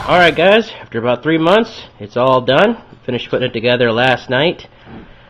Alright guys, after about 3 months, it's all done. Finished putting it together last night.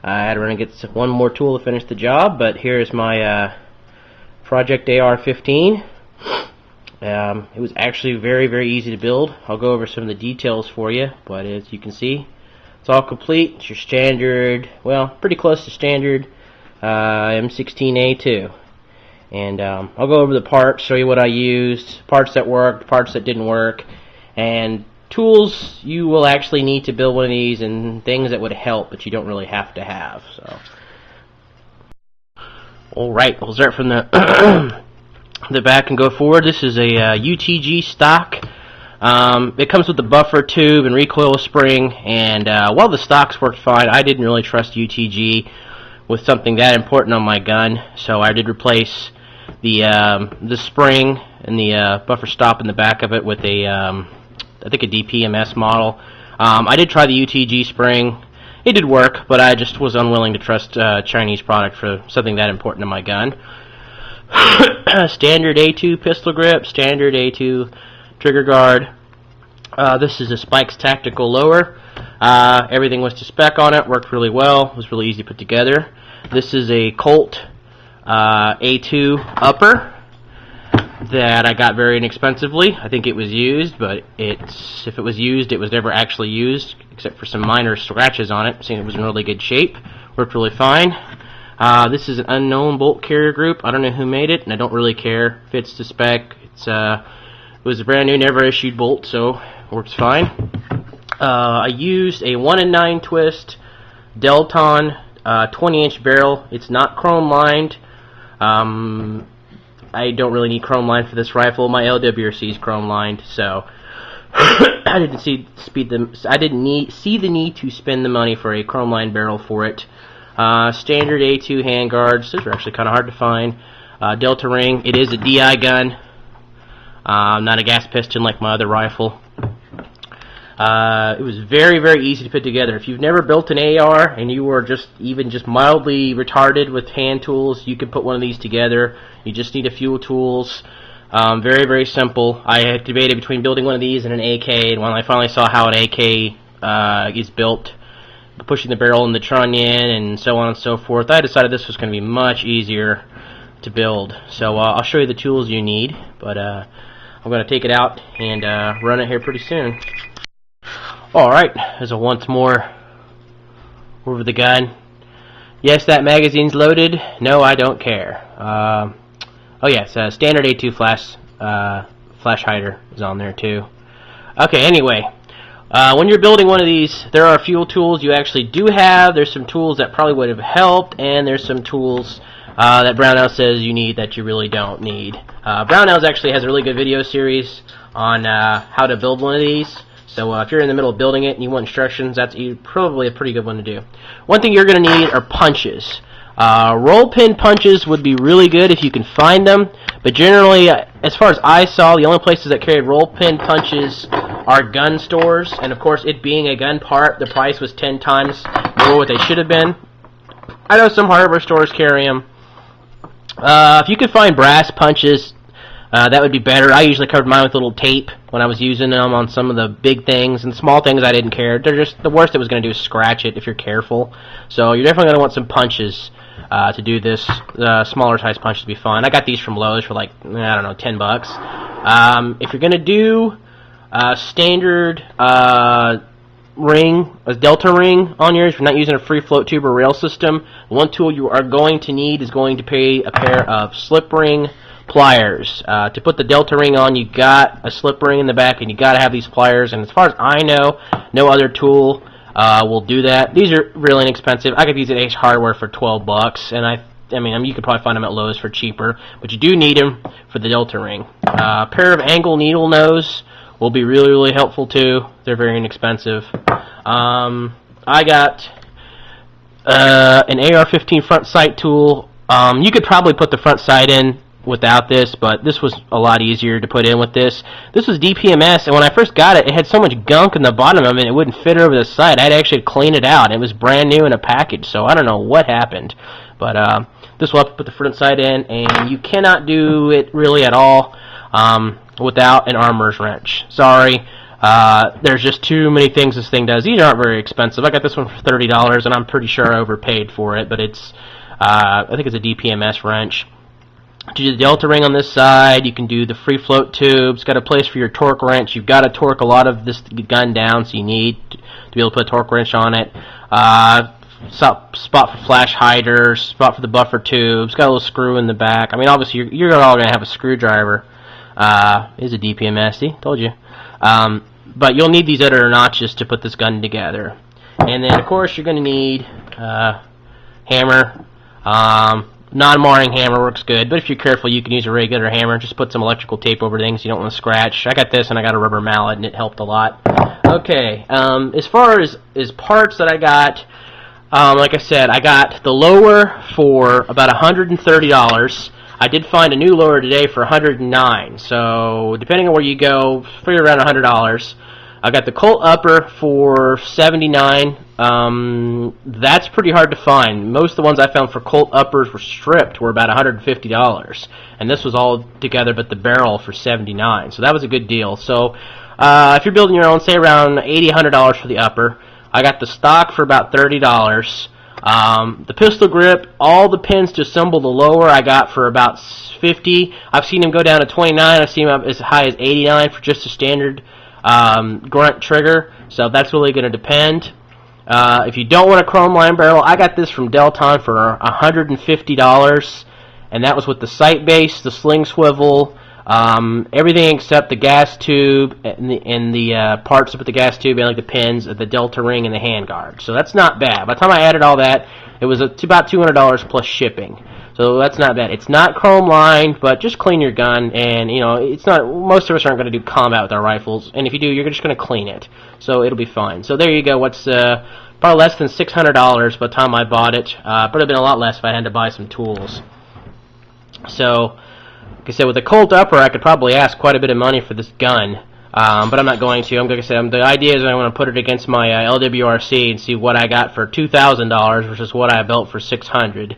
I had to run and get one more tool to finish the job, but here's my project Ar-15. It was actually very easy to build. I'll go over some of the details for you, but as you can see, it's all complete. It's your standard, well, pretty close to standard M16A2. And I'll go over the parts, show you what I used, parts that worked, parts that didn't work, and tools you will actually need to build one of these, and things that would help but you don't really have to have. So, alright, we'll start from the the back and go forward. This is a UTG stock. It comes with the buffer tube and recoil spring, and while the stocks worked fine, I didn't really trust UTG with something that important on my gun, so I did replace the spring and the buffer stop in the back of it with a I think a DPMS model. I did try the UTG spring. It did work, but I just was unwilling to trust Chinese product for something that important to my gun. Standard A2 pistol grip, standard A2 trigger guard. This is a Spikes Tactical Lower. Everything was to spec on it, worked really well, it was really easy to put together. This is a Colt A2 upper that I got very inexpensively. I think it was used, but if it was used, it was never actually used, except for some minor scratches on it. Seeing it was in really good shape, worked really fine. This is an unknown bolt carrier group. I don't know who made it, and I don't really care. Fits the spec. It was a brand new, never issued bolt, so works fine. I used a 1-in-9 twist Delton 20-inch barrel. It's not chrome lined. I don't really need chrome lined for this rifle. My LWRC is chrome lined, so I didn't see the need to spend the money for a chrome lined barrel for it. Standard A2 handguards. Those are actually kind of hard to find. Delta ring. It is a DI gun, not a gas piston like my other rifle. It was very easy to put together. If you've never built an AR and you were just mildly retarded with hand tools, you can put one of these together. You just need a few tools. Very simple. I had debated between building one of these and an AK, and when I finally saw how an AK is built, pushing the barrel in the trunnion and so on and so forth, I decided this was going to be much easier to build. So I'll show you the tools you need, but I'm going to take it out and run it here pretty soon. Alright, as a once more over the gun. Yes, that magazine's loaded. No, I don't care. Oh yes, standard A2 flash hider is on there too. Okay, anyway, when you're building one of these, there are a few tools you actually do have. There's some tools that probably would have helped, and there's some tools that Brownell says you need that you really don't need. Brownell's actually has a really good video series on how to build one of these. So if you're in the middle of building it and you want instructions, that's probably a pretty good one to do. One thing you're going to need are punches. Roll pin punches would be really good if you can find them, but generally, as far as I saw, the only places that carried roll pin punches are gun stores, and of course, it being a gun part, the price was 10 times more what they should have been. I know some hardware stores carry them. If you could find brass punches, that would be better. I usually covered mine with a little tape when I was using them on some of the big things, and small things I didn't care. They're just, the worst it was going to do is scratch it if you're careful. So you're definitely going to want some punches to do this. Smaller size punches would be fine. I got these from Lowe's for like, I don't know, 10 bucks. If you're going to do standard ring, a delta ring on yours, if you're not using a free float tube or rail system, one tool you are going to need is going to be a pair of slip ring pliers. To put the delta ring on, you got a slip ring in the back, and you got to have these pliers, and as far as I know, no other tool will do that. These are really inexpensive. I got these at Ace Hardware for 12 bucks, and I mean, you could probably find them at Lowe's for cheaper, but you do need them for the delta ring. A pair of angle needle nose will be really helpful too. They're very inexpensive. I got an AR-15 front sight tool. You could probably put the front sight in without this, but this was a lot easier to put in with this. This was DPMS, and when I first got it, it had so much gunk in the bottom of it, it wouldn't fit over the sight. I had to actually clean it out. It was brand new in a package, so I don't know what happened. But this will have to put the front sight in, and you cannot do it really at all without an armorer's wrench. Sorry. There's just too many things this thing does. These aren't very expensive. I got this one for $30, and I'm pretty sure I overpaid for it, but it's, I think it's a DPMS wrench. To do the delta ring on this side, you can do the free float tubes. Got a place for your torque wrench. You've got to torque a lot of this gun down, so you need to be able to put a torque wrench on it. Spot for flash hiders, spot for the buffer tubes. Got a little screw in the back. I mean, obviously you're all going to have a screwdriver. Is a DPMS, see? Told you. But you'll need these other notches to put this gun together. And then, of course, you're going to need hammer. Non-marring hammer works good, but if you're careful, you can use a regular hammer. Just put some electrical tape over things you don't want to scratch. I got this, and I got a rubber mallet, and it helped a lot. Okay, as far as parts that I got, like I said, I got the lower for about $130. I did find a new lower today for $109. So depending on where you go, figure around $100. I got the Colt upper for $79. That's pretty hard to find. Most of the ones I found for Colt uppers were stripped were about $150, and this was all together but the barrel for $79. So that was a good deal. So if you're building your own, say around $80, $100 for the upper. I got the stock for about $30. The pistol grip, all the pins to assemble the lower, I got for about $50. I've seen them go down to $29. I've seen them up as high as $89 for just a standard grunt trigger. So that's really going to depend. If you don't want a chrome line barrel, I got this from Delton for $150, and that was with the sight base, the sling swivel, everything except the gas tube and the parts to put the gas tube in, like the pins, the delta ring, and the handguard. So that's not bad. By the time I added all that, it was about $200 plus shipping. So that's not bad. It's not chrome lined, but just clean your gun, and it's not. Most of us aren't going to do combat with our rifles, and if you do, you're just going to clean it. So it'll be fine. So there you go. What's probably less than $600 by the time I bought it, but it'd have been a lot less if I had to buy some tools. So, like I said, with the Colt upper, I could probably ask quite a bit of money for this gun, but I'm not going to. Like I said, the idea is I want to put it against my LWRC and see what I got for $2,000 versus what I built for $600.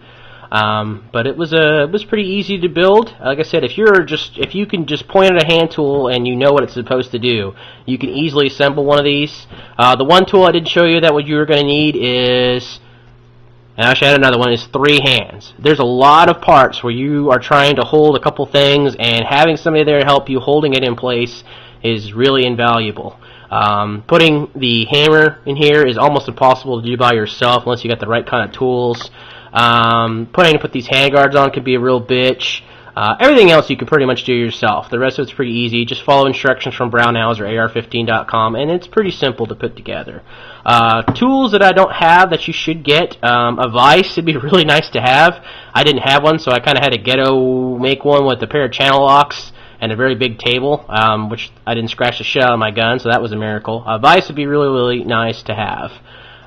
But it was pretty easy to build. Like I said, if you can just point at a hand tool and you know what it's supposed to do, you can easily assemble one of these. The one tool I didn't show you that what you're going to need is, and I should add another one, is 3 hands. There's a lot of parts where you are trying to hold a couple things, and having somebody there to help you holding it in place is really invaluable. Putting the hammer in here is almost impossible to do by yourself unless you got the right kind of tools. Put these handguards on could be a real bitch. Everything else you can pretty much do yourself. The rest of it's pretty easy. Just follow instructions from Brownells or Ar-15.com, and it's pretty simple to put together. Tools that I don't have that you should get. A vise would be really nice to have. I didn't have one, so I kind of had to ghetto make one with a pair of channel locks and a very big table, which I didn't scratch the shit out of my gun, so that was a miracle. A vise would be really, really nice to have.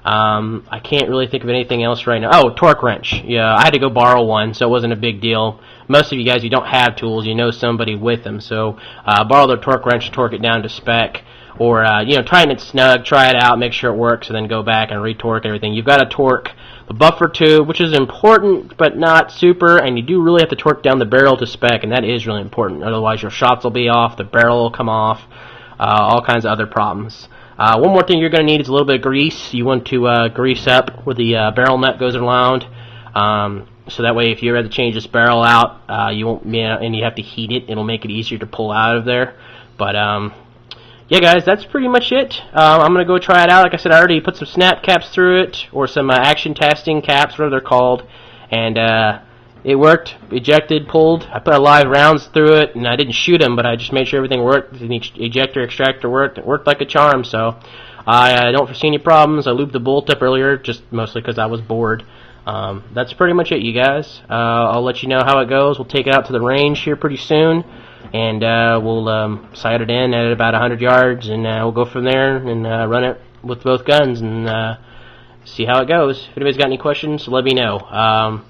I can't really think of anything else right now. Oh, torque wrench. Yeah, I had to go borrow one, so it wasn't a big deal. Most of you guys, you don't have tools. You know somebody with them. So borrow their torque wrench, torque it down to spec. Or, tighten it snug, try it out, make sure it works, and then go back and retorque everything. You've got to torque the buffer tube, which is important, but not super. And you do really have to torque down the barrel to spec, and that is really important. Otherwise, your shots will be off, the barrel will come off, all kinds of other problems. One more thing you're going to need is a little bit of grease. You want to grease up where the barrel nut goes around, so that way if you ever have to change this barrel out, you won't, and you have to heat it, it'll make it easier to pull out of there. But yeah, guys, that's pretty much it. I'm going to go try it out. Like I said, I already put some snap caps through it, or some action testing caps, whatever they're called, and it worked. Ejected, pulled. I put a live rounds through it, and I didn't shoot them, but I just made sure everything worked. The ejector extractor worked. It worked like a charm, so I don't foresee any problems. I lubed the bolt up earlier, just mostly because I was bored. That's pretty much it, you guys. I'll let you know how it goes. We'll take it out to the range here pretty soon, and we'll sight it in at about 100 yards, and we'll go from there and run it with both guns and see how it goes. If anybody's got any questions, let me know.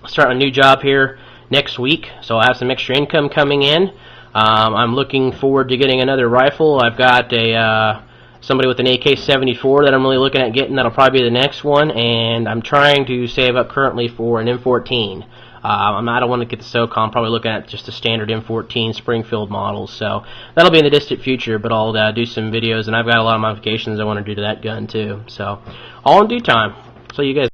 Starting a new job here next week, so I'll have some extra income coming in. I'm looking forward to getting another rifle. I've got a somebody with an AK-74 that I'm really looking at getting. That'll probably be the next one, and I'm trying to save up currently for an M14. I don't want to get the SOCOM. I'm probably looking at just the standard M14 Springfield models, so that'll be in the distant future, but I'll do some videos, and I've got a lot of modifications I want to do to that gun too. So all in due time. So you guys